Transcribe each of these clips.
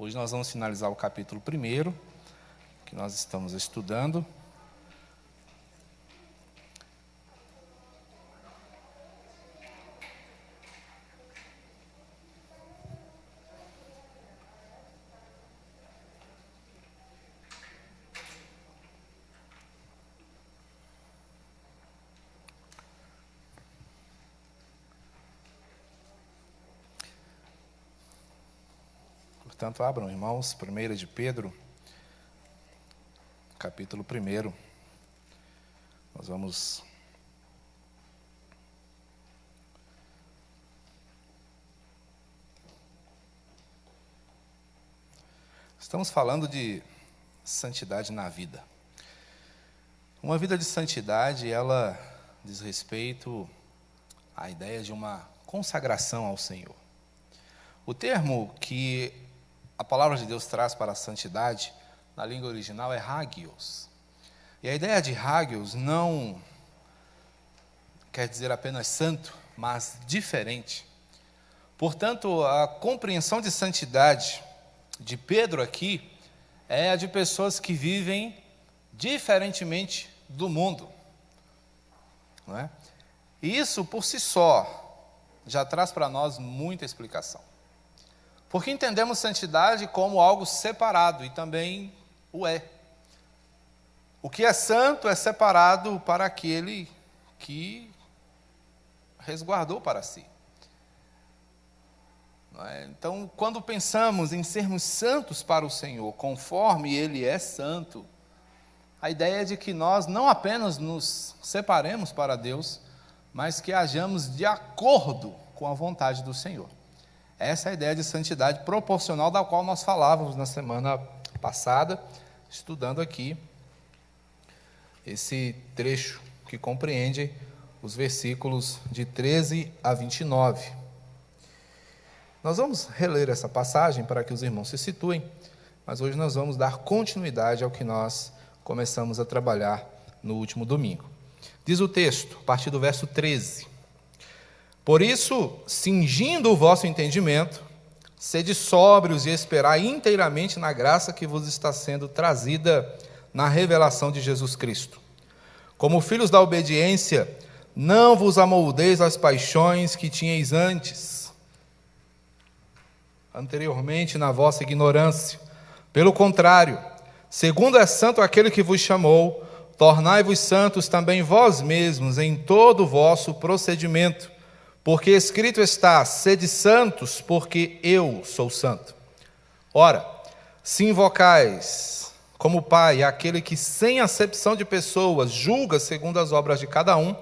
Hoje nós vamos finalizar o capítulo 1, que nós estamos estudando. Portanto, abram, irmãos, 1 de Pedro, capítulo 1. Nós vamos Estamos falando de santidade na vida. Uma vida de santidade, ela diz respeito à ideia de uma consagração ao Senhor. O termo que a palavra de Deus traz para a santidade, na língua original, é hagios. E a ideia de hagios não quer dizer apenas santo, mas diferente. Portanto, a compreensão de santidade de Pedro aqui é a de pessoas que vivem diferentemente do mundo. Não é? E isso, por si só, já traz para nós muita explicação. Porque entendemos santidade como algo separado, e também o é. O que é santo é separado para aquele que resguardou para si. Não é? Então, quando pensamos em sermos santos para o Senhor, conforme Ele é santo, a ideia é de que nós não apenas nos separemos para Deus, mas que hajamos de acordo com a vontade do Senhor. Essa é a ideia de santidade proporcional da qual nós falávamos na semana passada, estudando aqui esse trecho que compreende os versículos de 13 a 29. Nós vamos reler essa passagem para que os irmãos se situem, mas hoje nós vamos dar continuidade ao que nós começamos a trabalhar no último domingo. Diz o texto, a partir do verso 13: Por isso, cingindo o vosso entendimento, sede sóbrios e esperai inteiramente na graça que vos está sendo trazida na revelação de Jesus Cristo. Como filhos da obediência, não vos amoldeis às paixões que tinhais anteriormente na vossa ignorância. Pelo contrário, segundo é santo aquele que vos chamou, tornai-vos santos também vós mesmos em todo o vosso procedimento. Porque escrito está, sede santos, porque eu sou santo. Ora, se invocais como Pai aquele que sem acepção de pessoas julga segundo as obras de cada um,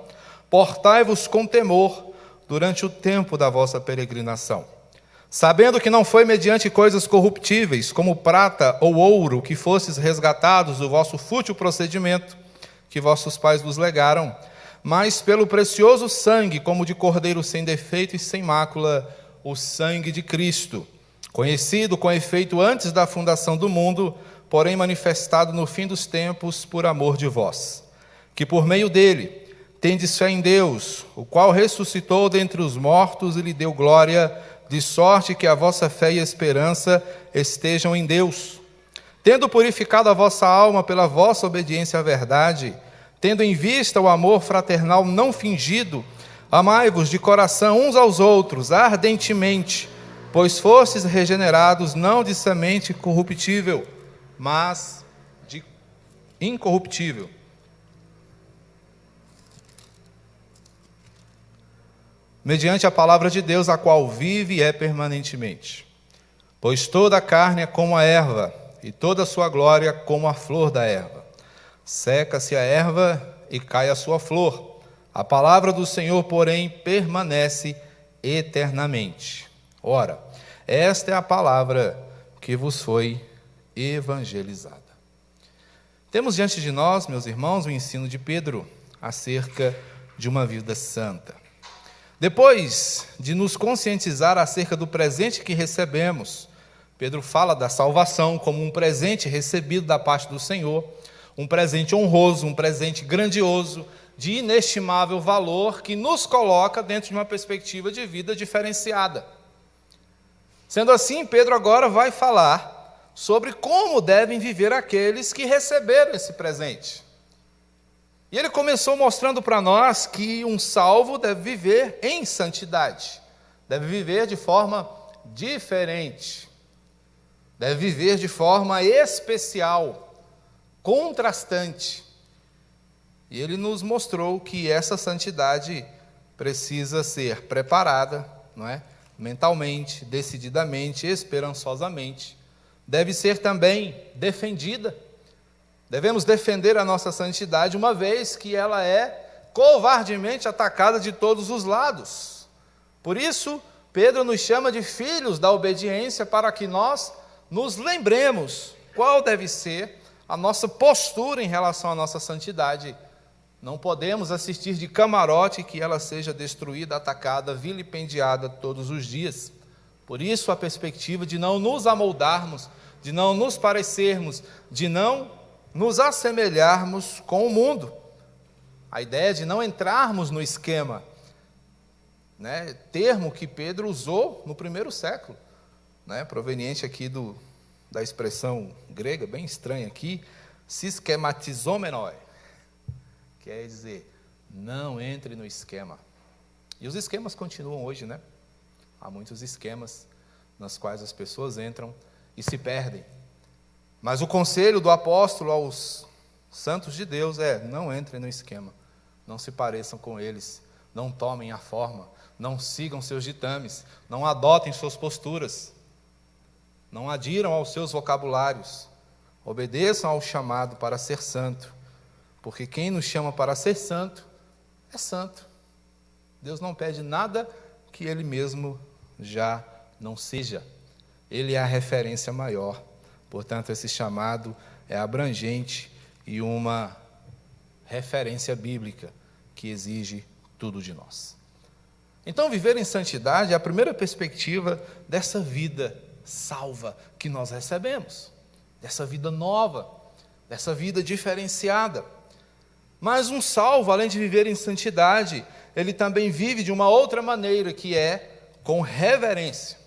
portai-vos com temor durante o tempo da vossa peregrinação, sabendo que não foi mediante coisas corruptíveis, como prata ou ouro, que fostes resgatados do vosso fútil procedimento, que vossos pais vos legaram, mas pelo precioso sangue, como de cordeiro sem defeito e sem mácula, o sangue de Cristo, conhecido com efeito antes da fundação do mundo, porém manifestado no fim dos tempos por amor de vós, que por meio dele tendes fé em Deus, o qual ressuscitou dentre os mortos e lhe deu glória, de sorte que a vossa fé e esperança estejam em Deus. Tendo purificado a vossa alma pela vossa obediência à verdade, tendo em vista o amor fraternal não fingido, amai-vos de coração uns aos outros ardentemente, pois fostes regenerados não de semente corruptível, mas de incorruptível, mediante a palavra de Deus, a qual vive e é permanentemente. Pois toda a carne é como a erva, e toda a sua glória como a flor da erva. Seca-se a erva e cai a sua flor. A palavra do Senhor, porém, permanece eternamente. Ora, esta é a palavra que vos foi evangelizada. Temos diante de nós, meus irmãos, o ensino de Pedro acerca de uma vida santa. Depois de nos conscientizar acerca do presente que recebemos, Pedro fala da salvação como um presente recebido da parte do Senhor, um presente honroso, um presente grandioso, de inestimável valor, que nos coloca dentro de uma perspectiva de vida diferenciada. Sendo assim, Pedro agora vai falar sobre como devem viver aqueles que receberam esse presente. E ele começou mostrando para nós que um salvo deve viver em santidade, deve viver de forma diferente, deve viver de forma especial, contrastante. E ele nos mostrou que essa santidade precisa ser preparada, não é? Mentalmente, decididamente, esperançosamente. Deve ser também defendida. Devemos defender a nossa santidade, uma vez que ela é covardemente atacada de todos os lados. Por isso, Pedro nos chama de filhos da obediência, para que nós nos lembremos qual deve ser a nossa postura em relação à nossa santidade. Não podemos assistir de camarote que ela seja destruída, atacada, vilipendiada todos os dias. Por isso, a perspectiva de não nos amoldarmos, de não nos parecermos, de não nos assemelharmos com o mundo. A ideia de não entrarmos no esquema, né? Termo que Pedro usou no primeiro século, né? Proveniente aqui da expressão grega, bem estranha aqui, sischematizomenoi. Quer dizer, não entre no esquema. E os esquemas continuam hoje, né? Há muitos esquemas nos quais as pessoas entram e se perdem. Mas o conselho do apóstolo aos santos de Deus é: não entrem no esquema, não se pareçam com eles, não tomem a forma, não sigam seus ditames, não adotem suas posturas, não adiram aos seus vocabulários, obedeçam ao chamado para ser santo. Porque quem nos chama para ser santo, é santo. Deus não pede nada que Ele mesmo já não seja. Ele é a referência maior. Portanto, esse chamado é abrangente e uma referência bíblica que exige tudo de nós. Então, viver em santidade é a primeira perspectiva dessa vida salva que nós recebemos, dessa vida nova, dessa vida diferenciada. Mas um salvo, além de viver em santidade, ele também vive de uma outra maneira, que é com reverência.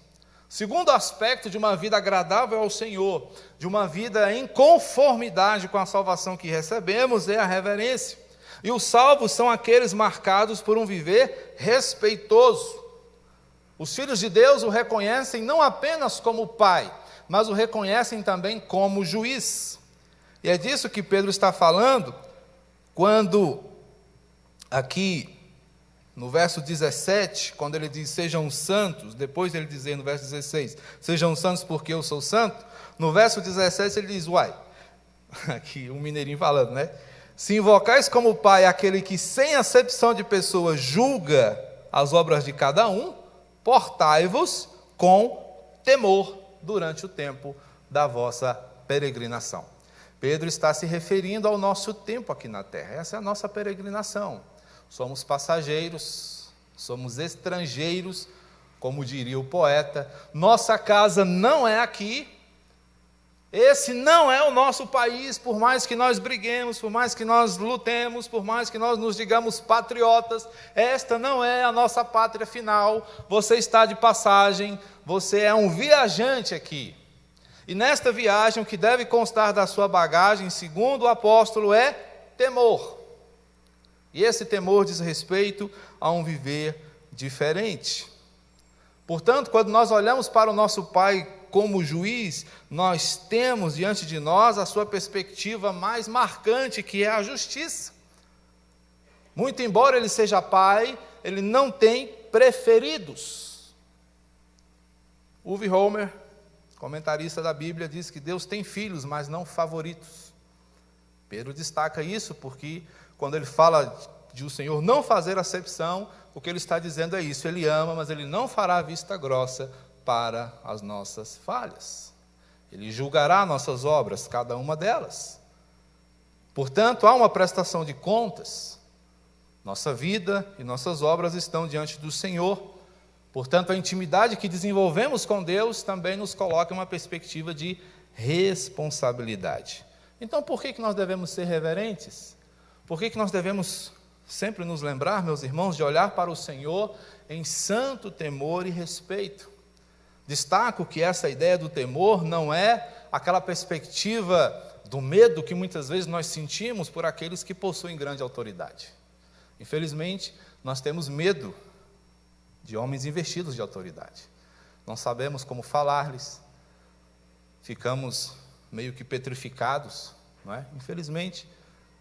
Segundo aspecto de uma vida agradável ao Senhor, de uma vida em conformidade com a salvação que recebemos, é a reverência. E os salvos são aqueles marcados por um viver respeitoso. Os filhos de Deus o reconhecem não apenas como pai, mas o reconhecem também como juiz. E é disso que Pedro está falando, quando aqui no verso 17, quando ele diz sejam santos, depois ele dizer no verso 16, sejam santos porque eu sou santo, no verso 17 ele diz, aqui um mineirinho falando, né? Se invocais como pai aquele que sem acepção de pessoas julga as obras de cada um, portai-vos com temor durante o tempo da vossa peregrinação. Pedro está se referindo ao nosso tempo aqui na terra. Essa é a nossa peregrinação. Somos passageiros, somos estrangeiros, como diria o poeta. Nossa casa não é aqui. Esse não é o nosso país, por mais que nós briguemos, por mais que nós lutemos, por mais que nós nos digamos patriotas. Esta não é a nossa pátria final. Você está de passagem, você é um viajante aqui. E nesta viagem, o que deve constar da sua bagagem, segundo o apóstolo, é temor. E esse temor diz respeito a um viver diferente. Portanto, quando nós olhamos para o nosso Pai como juiz, nós temos diante de nós a sua perspectiva mais marcante, que é a justiça. Muito embora ele seja Pai, ele não tem preferidos. Uwe Homer, comentarista da Bíblia, diz que Deus tem filhos, mas não favoritos. Pedro destaca isso porque quando ele fala de o Senhor não fazer acepção, o que ele está dizendo é isso: ele ama, mas ele não fará vista grossa para as nossas falhas. Ele julgará nossas obras, cada uma delas. Portanto, há uma prestação de contas. Nossa vida e nossas obras estão diante do Senhor. Portanto, a intimidade que desenvolvemos com Deus também nos coloca em uma perspectiva de responsabilidade. Então, por que nós devemos ser reverentes? Por que nós devemos sempre nos lembrar, meus irmãos, de olhar para o Senhor em santo temor e respeito? Destaco que essa ideia do temor não é aquela perspectiva do medo que muitas vezes nós sentimos por aqueles que possuem grande autoridade. Infelizmente, nós temos medo de homens investidos de autoridade. Não sabemos como falar-lhes, ficamos meio que petrificados, não é? Infelizmente,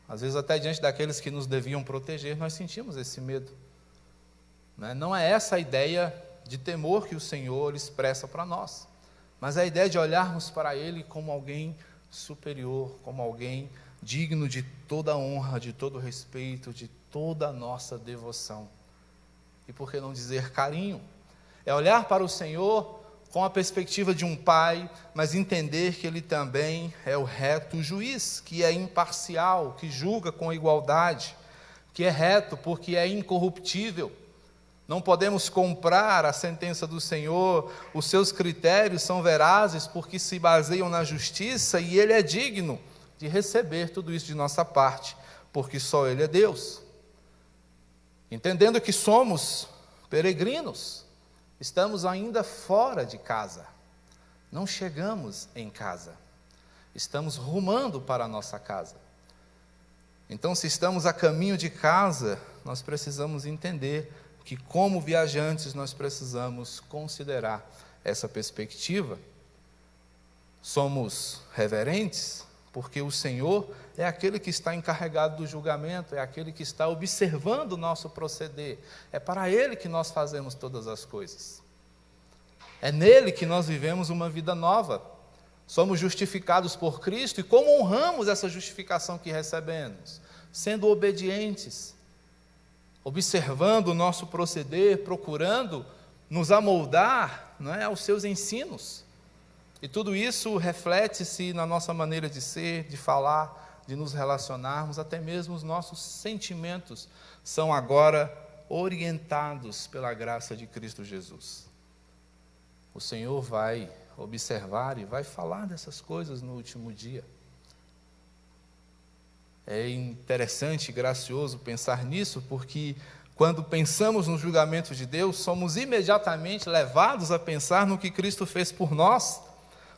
às vezes até diante daqueles que nos deviam proteger, nós sentimos esse medo. Não é essa a ideia de temor que o Senhor expressa para nós, mas a ideia de olharmos para Ele como alguém superior, como alguém digno de toda honra, de todo respeito, de toda a nossa devoção. E por que não dizer carinho? É olhar para o Senhor com a perspectiva de um pai, mas entender que Ele também é o reto juiz, que é imparcial, que julga com igualdade, que é reto porque é incorruptível. Não podemos comprar a sentença do Senhor, os seus critérios são verazes porque se baseiam na justiça e Ele é digno de receber tudo isso de nossa parte, porque só Ele é Deus. Entendendo que somos peregrinos, estamos ainda fora de casa, não chegamos em casa, estamos rumando para a nossa casa. Então, se estamos a caminho de casa, nós precisamos entender que, como viajantes, nós precisamos considerar essa perspectiva. Somos reverentes, porque o Senhor é aquele que está encarregado do julgamento, é aquele que está observando o nosso proceder. É para Ele que nós fazemos todas as coisas. É nele que nós vivemos uma vida nova. Somos justificados por Cristo, e como honramos essa justificação que recebemos? Sendo obedientes, observando o nosso proceder, procurando nos amoldar, não é, aos seus ensinos. E tudo isso reflete-se na nossa maneira de ser, de falar, de nos relacionarmos, até mesmo os nossos sentimentos são agora orientados pela graça de Cristo Jesus. O Senhor vai observar e vai falar dessas coisas no último dia. É interessante e gracioso pensar nisso, porque quando pensamos no julgamento de Deus, somos imediatamente levados a pensar no que Cristo fez por nós.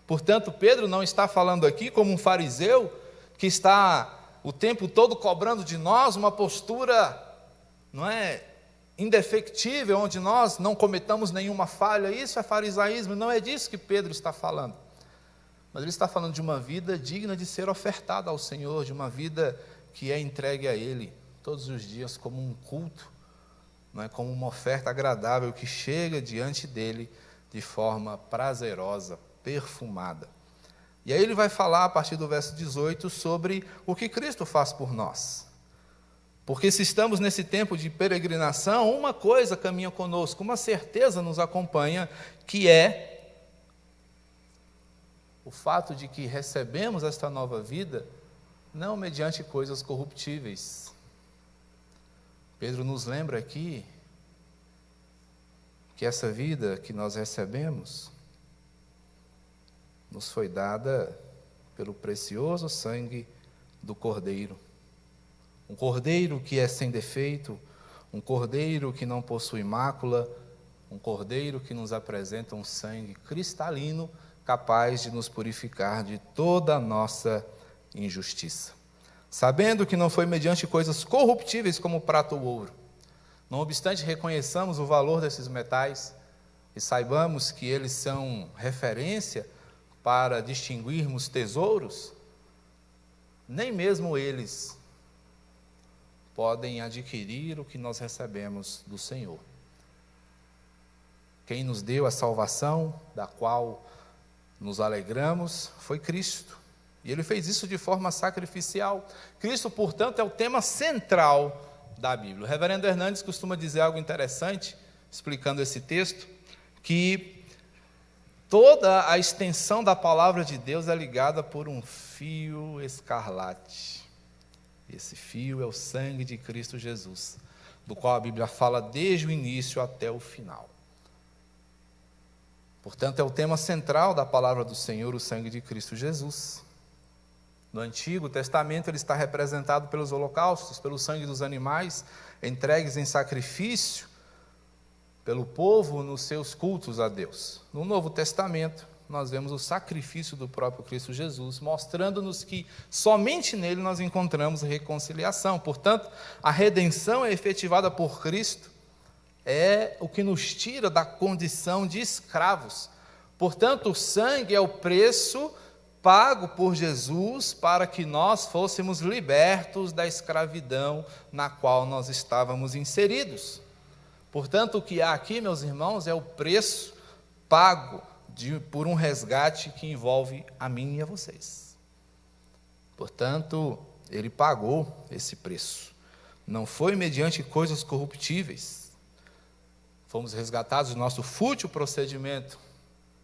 Portanto, Pedro não está falando aqui como um fariseu que está o tempo todo cobrando de nós uma postura, não é, indefectível, onde nós não cometamos nenhuma falha. Isso é farisaísmo, não é disso que Pedro está falando. Mas ele está falando de uma vida digna de ser ofertada ao Senhor, de uma vida que é entregue a Ele todos os dias como um culto, não é, como uma oferta agradável que chega diante dEle de forma prazerosa, perfumada. E aí ele vai falar a partir do verso 18 sobre o que Cristo faz por nós. Porque se estamos nesse tempo de peregrinação, uma coisa caminha conosco, uma certeza nos acompanha, que é o fato de que recebemos esta nova vida não mediante coisas corruptíveis. Pedro nos lembra aqui que essa vida que nós recebemos nos foi dada pelo precioso sangue do Cordeiro. Um Cordeiro que é sem defeito, um Cordeiro que não possui mácula, um Cordeiro que nos apresenta um sangue cristalino, capaz de nos purificar de toda a nossa injustiça. Sabendo que não foi mediante coisas corruptíveis como prata ou ouro. Não obstante, reconheçamos o valor desses metais e saibamos que eles são referência para distinguirmos tesouros, nem mesmo eles podem adquirir o que nós recebemos do Senhor. Quem nos deu a salvação, da qual nos alegramos, foi Cristo. E Ele fez isso de forma sacrificial. Cristo, portanto, é o tema central da Bíblia. O reverendo Hernandes costuma dizer algo interessante, explicando esse texto, que toda a extensão da palavra de Deus é ligada por um fio escarlate. Esse fio é o sangue de Cristo Jesus, do qual a Bíblia fala desde o início até o final. Portanto, é o tema central da palavra do Senhor, o sangue de Cristo Jesus. No Antigo Testamento, ele está representado pelos holocaustos, pelo sangue dos animais, entregues em sacrifício, pelo povo nos seus cultos a Deus. No Novo Testamento, nós vemos o sacrifício do próprio Cristo Jesus, mostrando-nos que somente nele nós encontramos reconciliação. Portanto, a redenção é efetivada por Cristo, é o que nos tira da condição de escravos. Portanto, o sangue é o preço pago por Jesus para que nós fôssemos libertos da escravidão na qual nós estávamos inseridos. Portanto, o que há aqui, meus irmãos, é o preço pago por um resgate que envolve a mim e a vocês. Portanto, ele pagou esse preço. Não foi mediante coisas corruptíveis. Fomos resgatados do nosso fútil procedimento.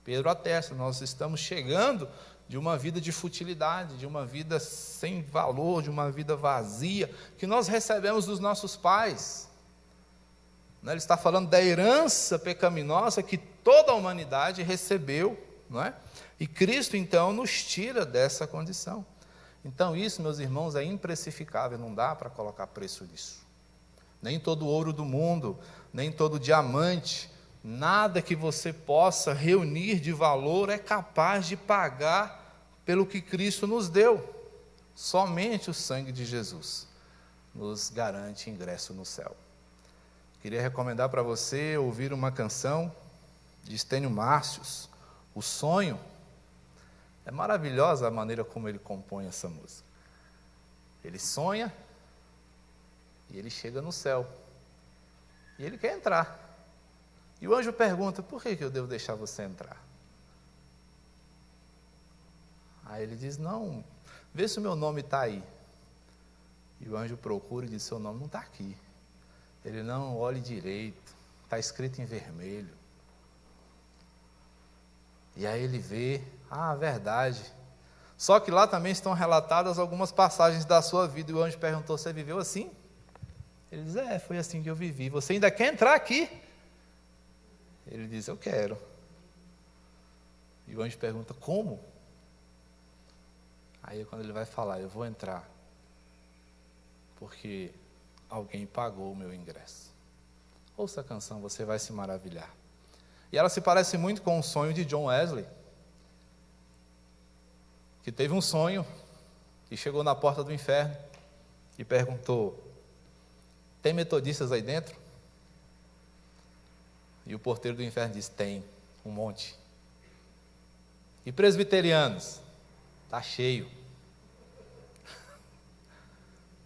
Pedro atesta, nós estamos chegando de uma vida de futilidade, de uma vida sem valor, de uma vida vazia, que nós recebemos dos nossos pais. Ele está falando da herança pecaminosa que toda a humanidade recebeu, não é? E Cristo, então, nos tira dessa condição. Então, isso, meus irmãos, é imprecificável, não dá para colocar preço nisso. Nem todo ouro do mundo, nem todo diamante, nada que você possa reunir de valor é capaz de pagar pelo que Cristo nos deu. Somente o sangue de Jesus nos garante ingresso no céu. Queria recomendar para você ouvir uma canção de Estênio Márcios, O Sonho. É maravilhosa a maneira como ele compõe essa música. Ele sonha e ele chega no céu. E ele quer entrar. E o anjo pergunta, por que eu devo deixar você entrar? Aí ele diz, não, vê se o meu nome está aí. E o anjo procura e diz, seu nome não está aqui. Ele, não, olhe direito, está escrito em vermelho. E aí ele vê, verdade. Só que lá também estão relatadas algumas passagens da sua vida. E o anjo perguntou, você viveu assim? Ele diz, foi assim que eu vivi. Você ainda quer entrar aqui? Ele diz, eu quero. E o anjo pergunta, como? Aí quando ele vai falar, eu vou entrar, porque alguém pagou o meu ingresso. Ouça a canção, você vai se maravilhar. E ela se parece muito com o sonho de John Wesley, que teve um sonho e chegou na porta do inferno e perguntou, tem metodistas aí dentro? E o porteiro do inferno disse, tem, um monte. E presbiterianos? Está cheio.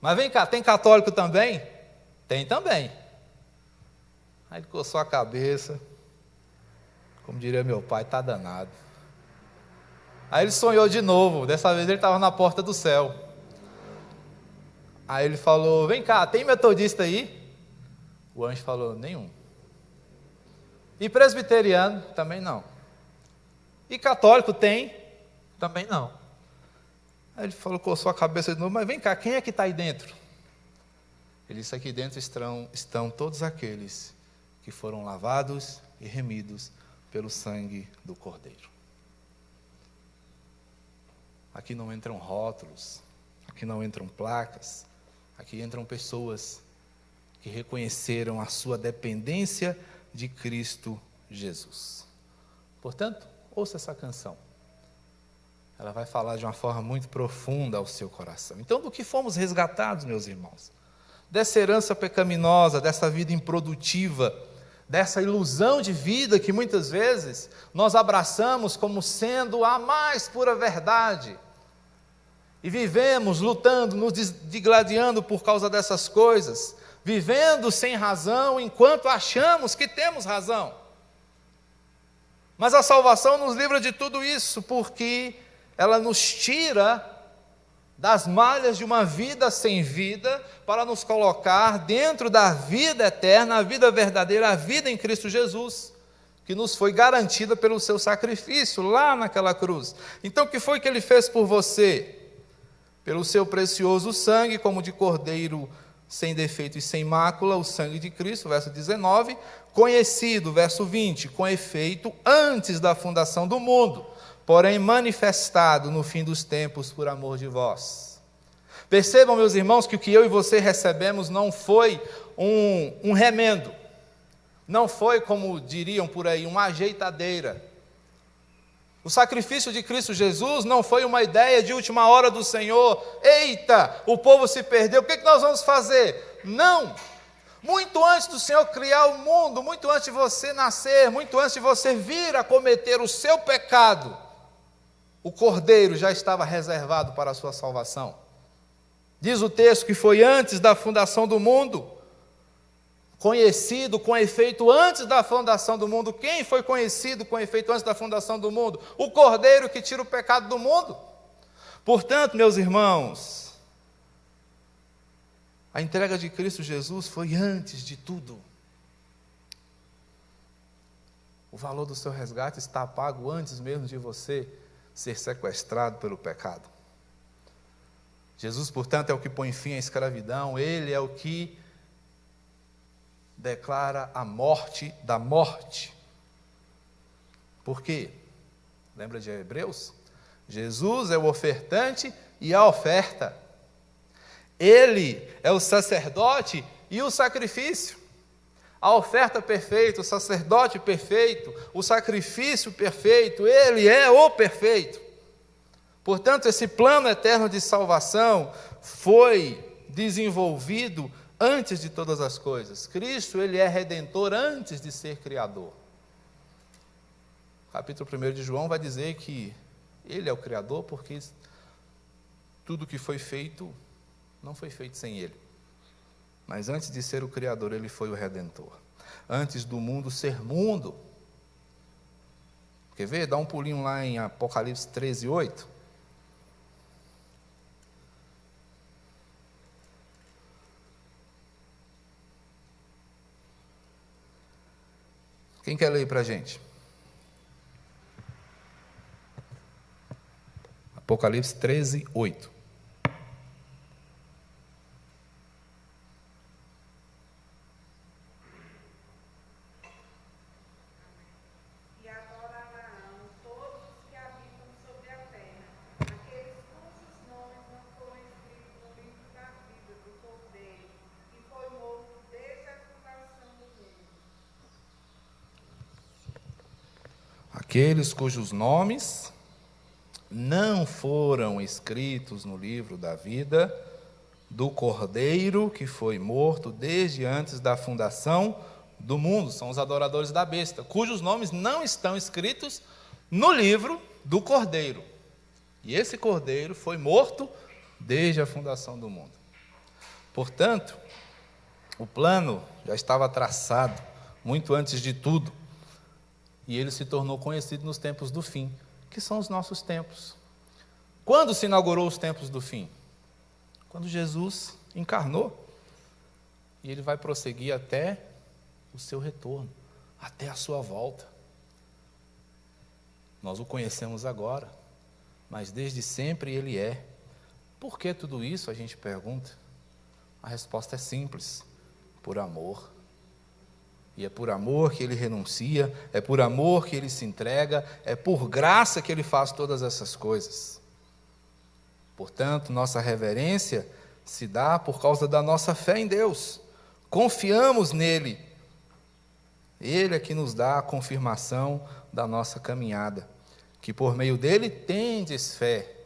Mas vem cá, tem católico também? Tem também. Aí ele coçou a cabeça, como diria meu pai, está danado. Aí ele sonhou de novo, dessa vez ele estava na porta do céu. Aí ele falou, vem cá, tem metodista aí? O anjo falou, nenhum. E presbiteriano? Também não. E católico tem? Também não. Aí ele falou, coçou a cabeça de novo, mas vem cá, quem é que está aí dentro? Ele disse, aqui dentro estão todos aqueles que foram lavados e remidos pelo sangue do Cordeiro. Aqui não entram rótulos, aqui não entram placas, aqui entram pessoas que reconheceram a sua dependência de Cristo Jesus. Portanto, ouça essa canção. Ela vai falar de uma forma muito profunda ao seu coração. Então, do que fomos resgatados, meus irmãos? Dessa herança pecaminosa, dessa vida improdutiva, dessa ilusão de vida que muitas vezes nós abraçamos como sendo a mais pura verdade. E vivemos lutando, nos digladiando por causa dessas coisas, vivendo sem razão enquanto achamos que temos razão. Mas a salvação nos livra de tudo isso, porque ela nos tira das malhas de uma vida sem vida, para nos colocar dentro da vida eterna, a vida verdadeira, a vida em Cristo Jesus, que nos foi garantida pelo seu sacrifício lá naquela cruz. Então, o que foi que ele fez por você? Pelo seu precioso sangue, como de cordeiro sem defeito e sem mácula, o sangue de Cristo, verso 19, conhecido, verso 20, com efeito antes da fundação do mundo, porém manifestado no fim dos tempos por amor de vós. Percebam, meus irmãos, que o que eu e você recebemos não foi um remendo, não foi, como diriam por aí, uma ajeitadeira. O sacrifício de Cristo Jesus não foi uma ideia de última hora do Senhor. Eita, o povo se perdeu, o que nós vamos fazer? Não! Muito antes do Senhor criar o mundo, muito antes de você nascer, muito antes de você vir a cometer o seu pecado, o Cordeiro já estava reservado para a sua salvação. Diz o texto que foi antes da fundação do mundo, conhecido com efeito antes da fundação do mundo. Quem foi conhecido com efeito antes da fundação do mundo? O Cordeiro que tira o pecado do mundo. Portanto, meus irmãos, a entrega de Cristo Jesus foi antes de tudo. O valor do seu resgate está pago antes mesmo de você ser sequestrado pelo pecado. Jesus, portanto, é o que põe fim à escravidão, Ele é o que declara a morte da morte. Por quê? Lembra de Hebreus? Jesus é o ofertante e a oferta. Ele é o sacerdote e o sacrifício. A oferta perfeita, o sacerdote perfeito, o sacrifício perfeito, Ele é o perfeito. Portanto, esse plano eterno de salvação foi desenvolvido antes de todas as coisas. Cristo, Ele é redentor antes de ser criador. O capítulo 1 de João vai dizer que Ele é o criador porque tudo que foi feito não foi feito sem Ele. Mas antes de ser o criador, Ele foi o redentor. Antes do mundo ser mundo. Quer ver? Dá um pulinho lá em Apocalipse 13, 8. Quem quer ler para a gente? Apocalipse 13, 8. E adorarão todos os que habitam sobre a terra, aqueles cujos nomes não foram escritos no livro da vida do Cordeiro, que foi morto desde a fundação do mundo. Aqueles cujos nomes não foram escritos no livro da vida do Cordeiro que foi morto desde antes da fundação do mundo. São os adoradores da besta, cujos nomes não estão escritos no livro do Cordeiro. E esse Cordeiro foi morto desde a fundação do mundo. Portanto, o plano já estava traçado muito antes de tudo. E ele se tornou conhecido nos tempos do fim, que são os nossos tempos. Quando se inaugurou os tempos do fim? Quando Jesus encarnou. E ele vai prosseguir até o seu retorno, até a sua volta. Nós o conhecemos agora, mas desde sempre ele é. Por que tudo isso, a gente pergunta? A resposta é simples: por amor. E é por amor que ele renuncia, é por amor que ele se entrega, é por graça que ele faz todas essas coisas. Portanto, nossa reverência se dá por causa da nossa fé em Deus. Confiamos nele. Ele é que nos dá a confirmação da nossa caminhada, que por meio dele tendes fé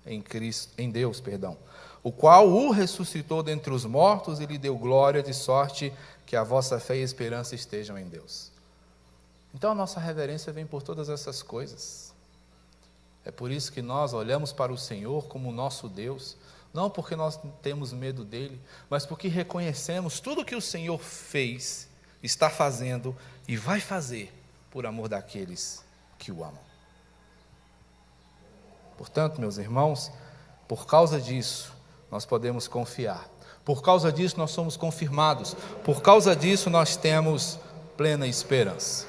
em Cristo, em Deus, o qual o ressuscitou dentre os mortos e lhe deu glória, de sorte que a vossa fé e esperança estejam em Deus. Então a nossa reverência vem por todas essas coisas. É por isso que nós olhamos para o Senhor como nosso Deus, não porque nós temos medo dele, mas porque reconhecemos tudo que o Senhor fez, está fazendo e vai fazer por amor daqueles que o amam. Portanto, meus irmãos, por causa disso, nós podemos confiar. Por causa disso, nós somos confirmados. Por causa disso, nós temos plena esperança.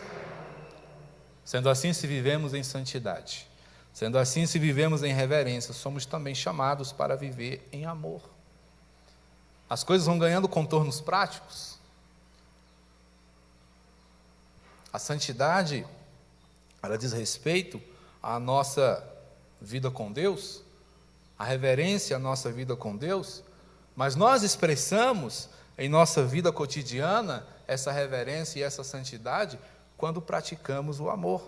Sendo assim, se vivemos em santidade, sendo assim, se vivemos em reverência, somos também chamados para viver em amor. As coisas vão ganhando contornos práticos. A santidade, ela diz respeito à nossa vida com Deus, a reverência à nossa vida com Deus, mas nós expressamos em nossa vida cotidiana essa reverência e essa santidade quando praticamos o amor.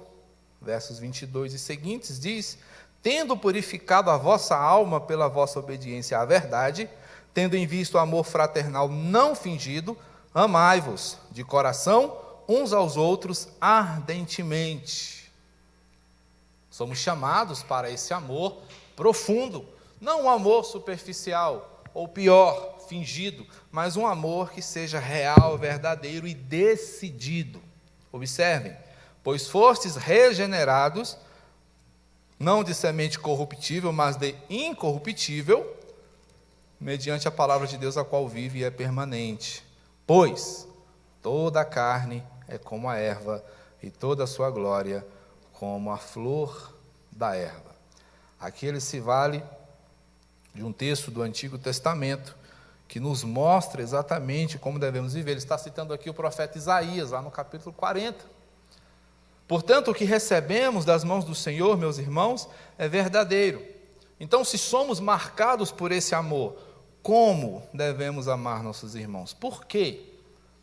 Versos 22 e seguintes diz: tendo purificado a vossa alma pela vossa obediência à verdade, tendo em vista o amor fraternal não fingido, amai-vos de coração uns aos outros ardentemente. Somos chamados para esse amor profundo, não um amor superficial, ou pior, fingido, mas um amor que seja real, verdadeiro e decidido. Observem: pois fostes regenerados, não de semente corruptível, mas de incorruptível, mediante a palavra de Deus, a qual vive e é permanente. Pois toda a carne é como a erva, e toda a sua glória como a flor da erva. Aqui ele se vale de um texto do Antigo Testamento, que nos mostra exatamente como devemos viver. Ele está citando aqui o profeta Isaías, lá no capítulo 40. Portanto, o que recebemos das mãos do Senhor, meus irmãos, é verdadeiro. Então, se somos marcados por esse amor, como devemos amar nossos irmãos? Por quê?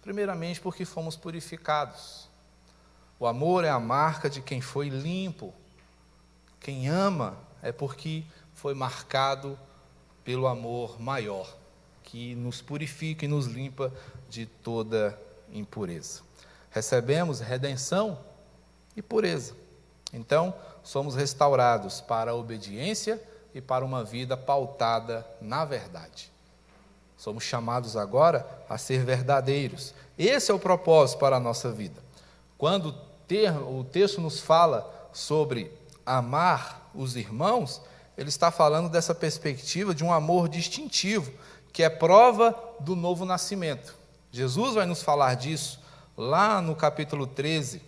Primeiramente, porque fomos purificados. O amor é a marca de quem foi limpo. Quem ama é porque foi marcado pelo amor maior, que nos purifica e nos limpa de toda impureza. Recebemos redenção e pureza. Então, somos restaurados para a obediência e para uma vida pautada na verdade. Somos chamados agora a ser verdadeiros. Esse é o propósito para a nossa vida. Quando o texto nos fala sobre amar os irmãos, ele está falando dessa perspectiva de um amor distintivo, que é prova do novo nascimento. Jesus vai nos falar disso lá no capítulo 13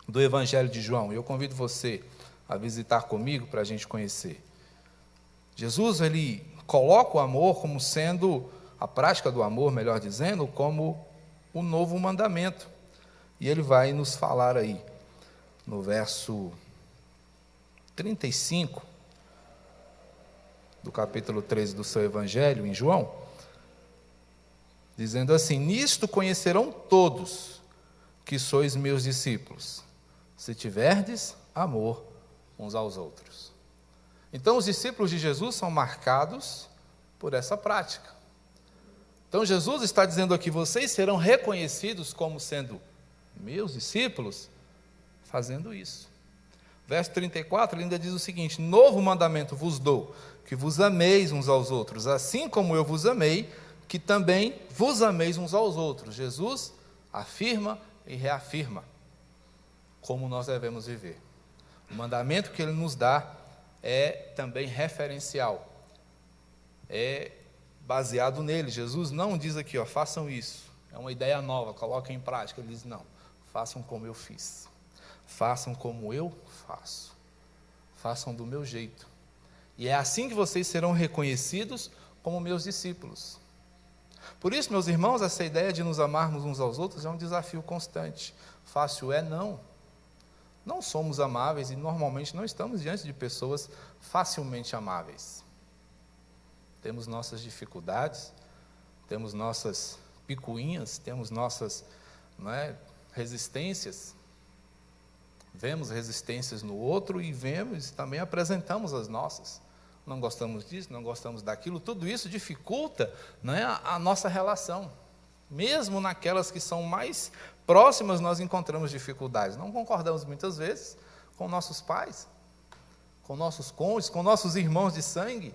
do Evangelho de João. Eu convido você a visitar comigo para a gente conhecer. Jesus, ele coloca o amor como sendo, a prática do amor, melhor dizendo, como o novo mandamento. E ele vai nos falar aí, no verso 35 do capítulo 13 do seu Evangelho, em João, dizendo assim: nisto conhecerão todos que sois meus discípulos, se tiverdes amor uns aos outros. Então, os discípulos de Jesus são marcados por essa prática. Então, Jesus está dizendo aqui: vocês serão reconhecidos como sendo meus discípulos, fazendo isso. Verso 34, ele ainda diz o seguinte: novo mandamento vos dou, que vos ameis uns aos outros, assim como eu vos amei, que também vos ameis uns aos outros. Jesus afirma e reafirma como nós devemos viver. O mandamento que ele nos dá é também referencial, é baseado nele. Jesus não diz aqui, façam isso, é uma ideia nova, coloquem em prática. Ele diz, não, façam como eu fiz, façam como eu faço, façam do meu jeito, e é assim que vocês serão reconhecidos como meus discípulos. Por isso, meus irmãos, essa ideia de nos amarmos uns aos outros é um desafio constante. Fácil é? Não. Não somos amáveis e normalmente não estamos diante de pessoas facilmente amáveis. Temos nossas dificuldades, temos nossas picuinhas, temos nossas resistências. Vemos resistências no outro e vemos e também apresentamos as nossas. Não gostamos disso, não gostamos daquilo, tudo isso dificulta a nossa relação. Mesmo naquelas que são mais próximas, nós encontramos dificuldades. Não concordamos muitas vezes com nossos pais, com nossos cônjuges, com nossos irmãos de sangue,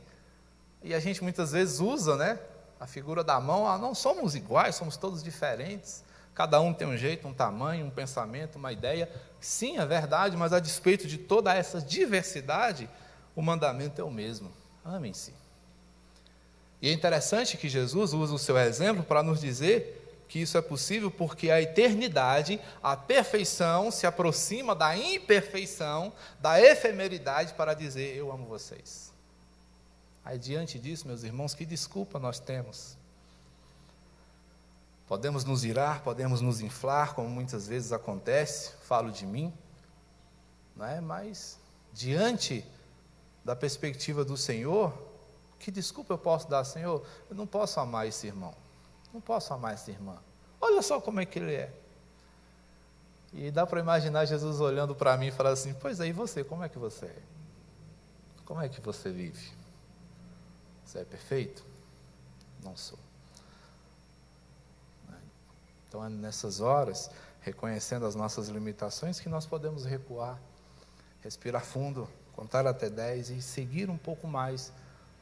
e a gente muitas vezes usa a figura da mão. Não somos iguais, somos todos diferentes, cada um tem um jeito, um tamanho, um pensamento, uma ideia. Sim, é verdade, mas a despeito de toda essa diversidade, o mandamento é o mesmo: amem-se. E é interessante que Jesus usa o seu exemplo para nos dizer que isso é possível porque a eternidade, a perfeição, se aproxima da imperfeição, da efemeridade, para dizer: eu amo vocês. Aí, diante disso, meus irmãos, que desculpa nós temos? Podemos nos irar, podemos nos inflar, como muitas vezes acontece, falo de mim, mas diante da perspectiva do Senhor, que desculpa eu posso dar, Senhor? Eu não posso amar esse irmão, Não posso amar essa irmã. Olha só como é que ele é. E dá para imaginar Jesus olhando para mim e falar assim: pois aí você, como é que você é? Como é que você vive? Você é perfeito? Não sou. Então é nessas horas, reconhecendo as nossas limitações, que nós podemos recuar, respirar fundo, contar até 10 e seguir um pouco mais,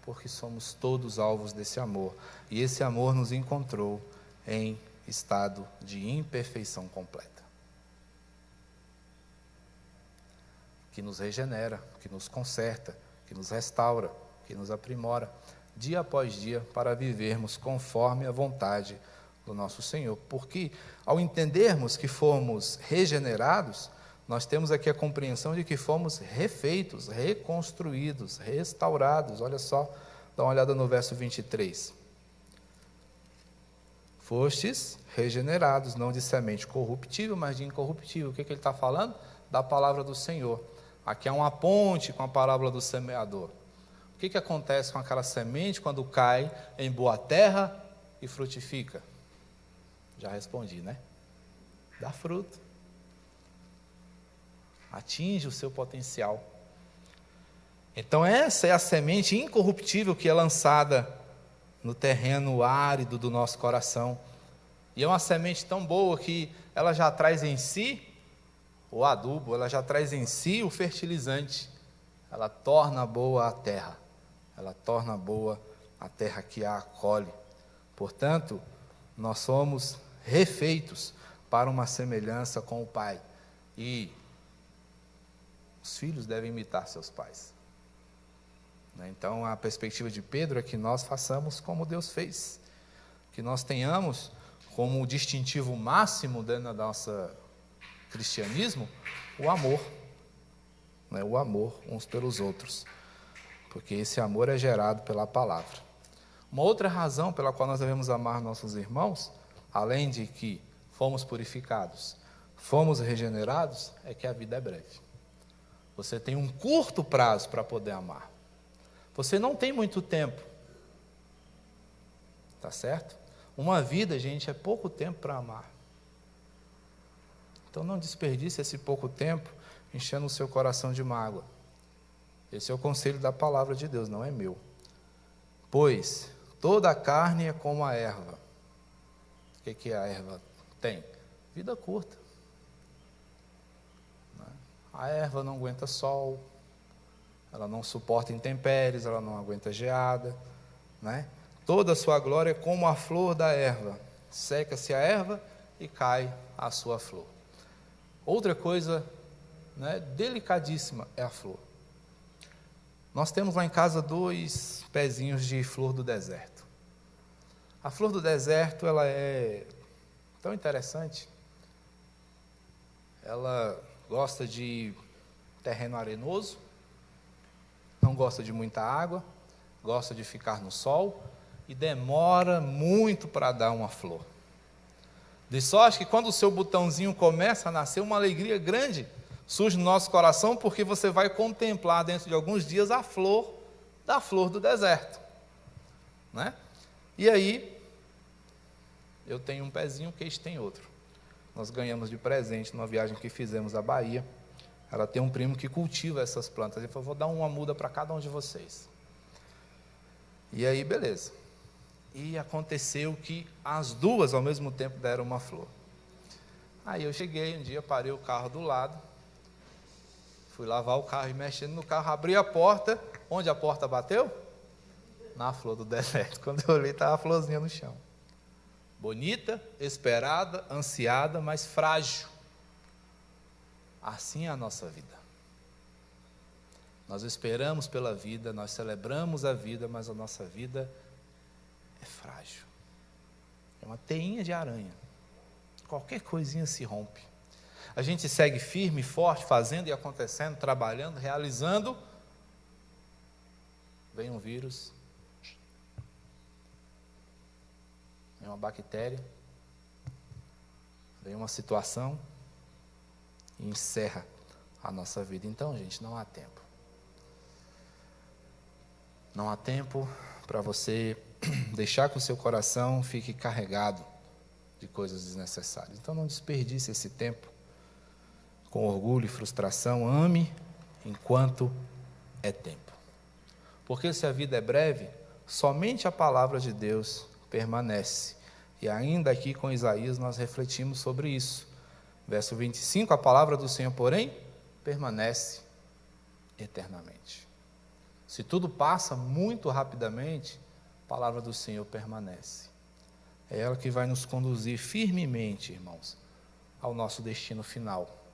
porque somos todos alvos desse amor. E esse amor nos encontrou em estado de imperfeição completa, que nos regenera, que nos conserta, que nos restaura, que nos aprimora, dia após dia, para vivermos conforme a vontade do nosso Senhor. Porque, ao entendermos que fomos regenerados, nós temos aqui a compreensão de que fomos refeitos, reconstruídos, restaurados. Olha só, dá uma olhada no verso 23. Fostes regenerados, não de semente corruptível, mas de incorruptível. O que ele está falando? Da palavra do Senhor. Aqui há uma ponte com a parábola do semeador. O que acontece com aquela semente quando cai em boa terra e frutifica? Já respondi, né? Dá fruto. Atinge o seu potencial. Então essa é a semente incorruptível que é lançada no terreno árido do nosso coração. E é uma semente tão boa que ela já traz em si o adubo, ela já traz em si o fertilizante. Ela torna boa a terra. Ela torna boa a terra que a acolhe. Portanto, nós somos refeitos para uma semelhança com o Pai. E os filhos devem imitar seus pais. Então, a perspectiva de Pedro é que nós façamos como Deus fez. Que nós tenhamos como distintivo máximo dentro do nosso cristianismo o amor. O amor uns pelos outros. Porque esse amor é gerado pela palavra. Uma outra razão pela qual nós devemos amar nossos irmãos, além de que fomos purificados, fomos regenerados, é que a vida é breve. Você tem um curto prazo para poder amar. Você não tem muito tempo. Tá certo? Uma vida, gente, é pouco tempo para amar. Então não desperdice esse pouco tempo enchendo o seu coração de mágoa. Esse é o conselho da palavra de Deus, não é meu. Pois toda a carne é como a erva. O que a erva tem? Vida curta. A erva não aguenta sol, ela não suporta intempéries, ela não aguenta geada, né? Toda a sua glória é como a flor da erva. Seca-se a erva e cai a sua flor. Outra coisa, né, delicadíssima é a flor. Nós temos lá em casa 2 pezinhos de flor do deserto. A flor do deserto, ela é tão interessante. Ela gosta de terreno arenoso, não gosta de muita água, gosta de ficar no sol e demora muito para dar uma flor. De sorte que quando o seu botãozinho começa a nascer, uma alegria grande surge no nosso coração, porque você vai contemplar dentro de alguns dias a flor da flor do deserto, né? E aí, eu tenho um pezinho, o Keis tem outro. Nós ganhamos de presente numa viagem que fizemos à Bahia. Ela tem um primo que cultiva essas plantas. Ele falou: vou dar uma muda para cada um de vocês. E aí, beleza. E aconteceu que as 2 ao mesmo tempo deram uma flor. Aí eu cheguei um dia, parei o carro do lado, fui lavar o carro e mexendo no carro, abri a porta. Onde a porta bateu? Na flor do deserto. Quando eu olhei, estava a florzinha no chão. Bonita, esperada, ansiada, mas frágil. Assim é a nossa vida. Nós esperamos pela vida, nós celebramos a vida, mas a nossa vida é frágil. É uma teinha de aranha. Qualquer coisinha se rompe. A gente segue firme, forte, fazendo e acontecendo, trabalhando, realizando. Vem um vírus, vem uma bactéria, vem uma situação e encerra a nossa vida. Então, gente, não há tempo. Não há tempo para você deixar que o seu coração fique carregado de coisas desnecessárias. Então não desperdice esse tempo com orgulho e frustração. Ame enquanto é tempo. Porque se a vida é breve, somente a palavra de Deus permanece. E ainda aqui com Isaías nós refletimos sobre isso. Verso 25, a palavra do Senhor, porém, permanece eternamente. Se tudo passa muito rapidamente, a palavra do Senhor permanece. É ela que vai nos conduzir firmemente, irmãos, ao nosso destino final.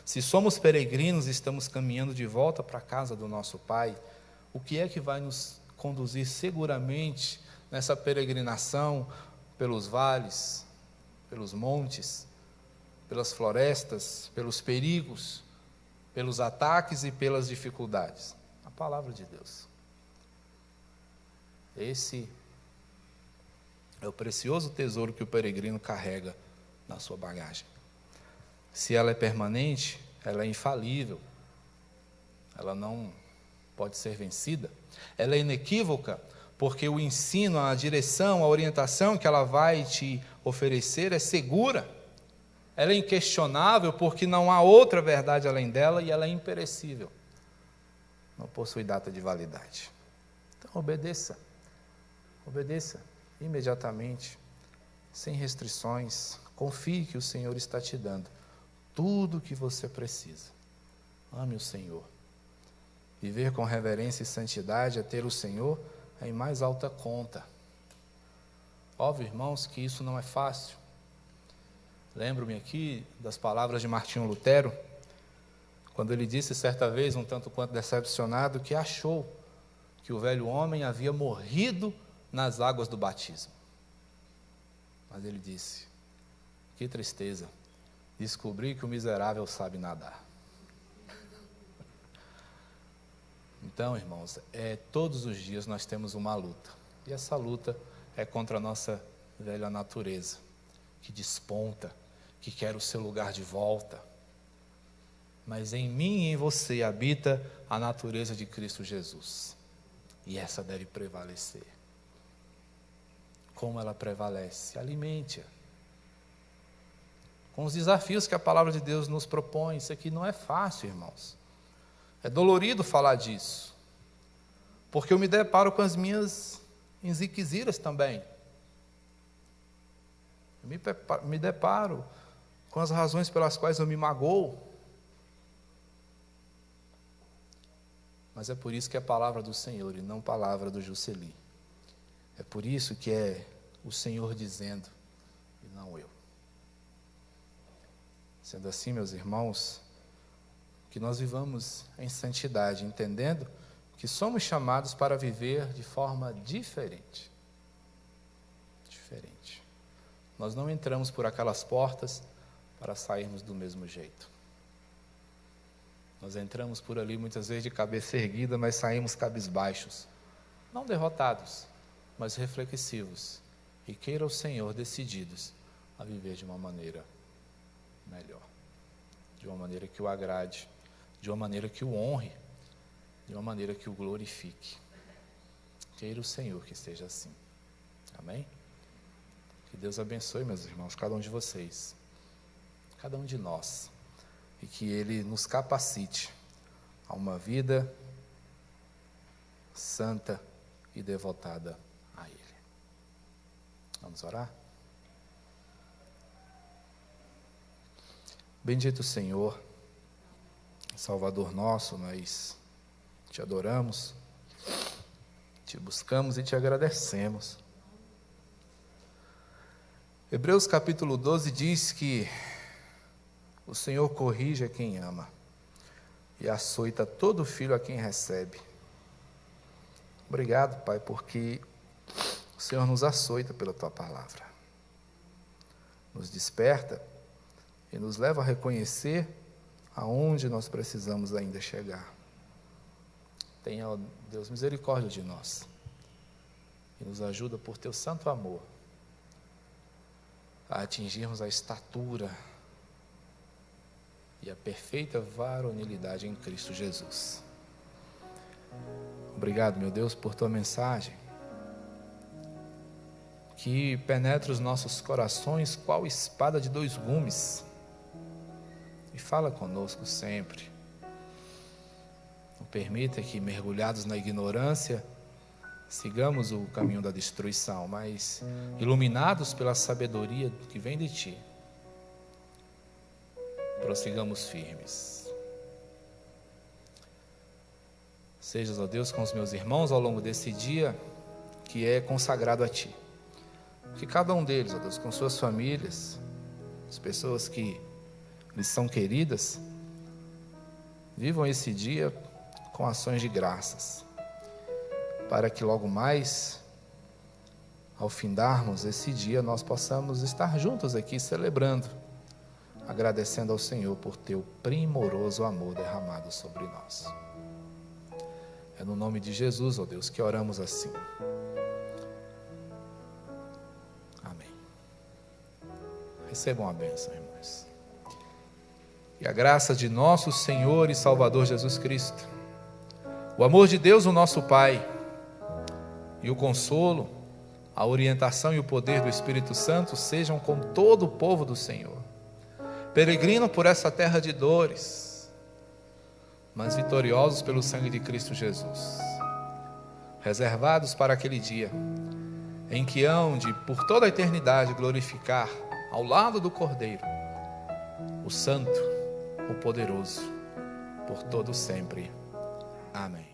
Se somos peregrinos e estamos caminhando de volta para a casa do nosso Pai, o que é que vai nos conduzir seguramente nessa peregrinação pelos vales, pelos montes, pelas florestas, pelos perigos, pelos ataques e pelas dificuldades? A palavra de Deus. Esse é o precioso tesouro que o peregrino carrega na sua bagagem. Se ela é permanente, ela é infalível. Ela não pode ser vencida. Ela é inequívoca, porque o ensino, a direção, a orientação que ela vai te oferecer é segura. Ela é inquestionável, porque não há outra verdade além dela, e ela é imperecível. Não possui data de validade. Então obedeça. Obedeça imediatamente, sem restrições. Confie que o Senhor está te dando tudo o que você precisa. Ame o Senhor. Viver com reverência e santidade é ter o Senhor em mais alta conta. Óbvio, irmãos, que isso não é fácil. Lembro-me aqui das palavras de Martinho Lutero, quando ele disse certa vez, um tanto quanto decepcionado, que achou que o velho homem havia morrido nas águas do batismo. Mas ele disse: que tristeza, descobri que o miserável sabe nadar. Então, irmãos, todos os dias nós temos uma luta. E essa luta é contra a nossa velha natureza, que desponta, que quer o seu lugar de volta. Mas em mim e em você habita a natureza de Cristo Jesus. E essa deve prevalecer. Como ela prevalece? Alimente-a. Com os desafios que a palavra de Deus nos propõe. Isso aqui não é fácil, irmãos. É dolorido falar disso. Porque eu me deparo com as minhas enziquiziras também. Eu me deparo com as razões pelas quais eu me magoo. Mas é por isso que é a palavra do Senhor e não a palavra do Juscelino. É por isso que é o Senhor dizendo e não eu. Sendo assim, meus irmãos, que nós vivamos em santidade, entendendo que somos chamados para viver de forma diferente. Diferente. Nós não entramos por aquelas portas para sairmos do mesmo jeito. Nós entramos por ali muitas vezes de cabeça erguida, mas saímos cabisbaixos. Não derrotados, mas reflexivos. E queira o Senhor decididos a viver de uma maneira melhor. De uma maneira que o agrade. De uma maneira que o honre. De uma maneira que o glorifique. Queira o Senhor que esteja assim. Amém? Que Deus abençoe, meus irmãos, cada um de vocês. Cada um de nós. E que Ele nos capacite a uma vida santa e devotada a Ele. Vamos orar? Bendito Senhor, Salvador nosso, nós te adoramos, te buscamos e te agradecemos. Hebreus capítulo 12 diz que o Senhor corrige a quem ama e açoita todo filho a quem recebe. Obrigado, Pai, porque o Senhor nos açoita pela Tua palavra. Nos desperta e nos leva a reconhecer aonde nós precisamos ainda chegar. Tenha, ó Deus, misericórdia de nós e nos ajuda por Teu santo amor a atingirmos a estatura e a perfeita varonilidade em Cristo Jesus. Obrigado, meu Deus, por Tua mensagem. que penetra os nossos corações qual espada de dois gumes, e fala conosco sempre. Não permita que, mergulhados na ignorância, sigamos o caminho da destruição, mas iluminados pela sabedoria que vem de Ti, prossigamos firmes. Sejas, ó Deus, com os meus irmãos ao longo desse dia que é consagrado a Ti. Que cada um deles, ó Deus, com suas famílias, as pessoas que lhes são queridas, vivam esse dia com ações de graças, para que logo mais, ao findarmos esse dia, nós possamos estar juntos aqui celebrando, agradecendo ao Senhor por Teu primoroso amor derramado sobre nós. É no nome de Jesus, ó Deus, que oramos assim. Amém. Recebam a bênção, irmãos. E a graça de nosso Senhor e Salvador Jesus Cristo, o amor de Deus, o nosso Pai, e o consolo, a orientação e o poder do Espírito Santo sejam com todo o povo do Senhor, peregrino por essa terra de dores, mas vitoriosos pelo sangue de Cristo Jesus, reservados para aquele dia em que hão de, por toda a eternidade, glorificar ao lado do Cordeiro, o Santo, o Poderoso, por todo sempre. Amém.